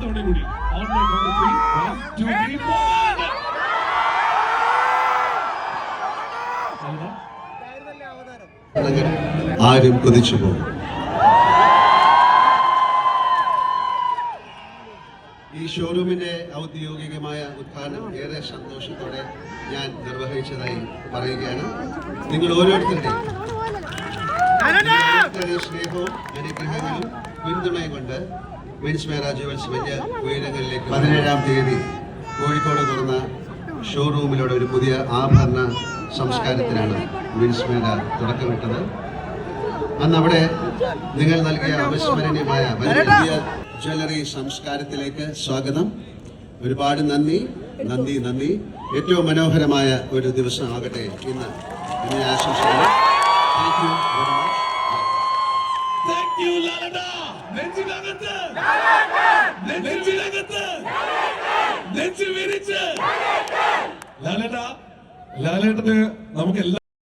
തവണ കൂടി ഓൺലൈൻ ആരും കൊതിച്ചു പോകും. ഈ ഷോറൂമിന്റെ ഔദ്യോഗികമായ ഉദ്ഘാടനം ഏറെ സന്തോഷത്തോടെ ഞാൻ നിർവഹിച്ചതായി പറയുകയാണ്. നിങ്ങൾ ഓരോരുത്തരുടെയും സ്നേഹവും അനുഗ്രഹങ്ങളും പിന്തുണയും കൊണ്ട് വിൻസ് മേര ജുവൽസ് വലിയ ഉയരങ്ങളിലേക്ക് 17-ാം തീയതി കോഴിക്കോട് തുറന്ന ഷോറൂമിലൂടെ ഒരു പുതിയ ആഭരണ സംസ്കാരത്തിനാണ് വിൻസ് മേര തുടക്കമിട്ടത്. അന്ന് അവിടെ നിങ്ങൾ നൽകിയ അവിസ്മരണീയമായ വലിയ ജ്വല്ലറി സംസ്കാരത്തിലേക്ക് സ്വാഗതം. ഒരുപാട് നന്ദി നന്ദി നന്ദി. ഏറ്റവും മനോഹരമായ ഒരു ദിവസമാകട്ടെ ഇന്ന് എന്ന് ആശംസിക്കുന്നു. ലാലേട്ടന് നമുക്ക്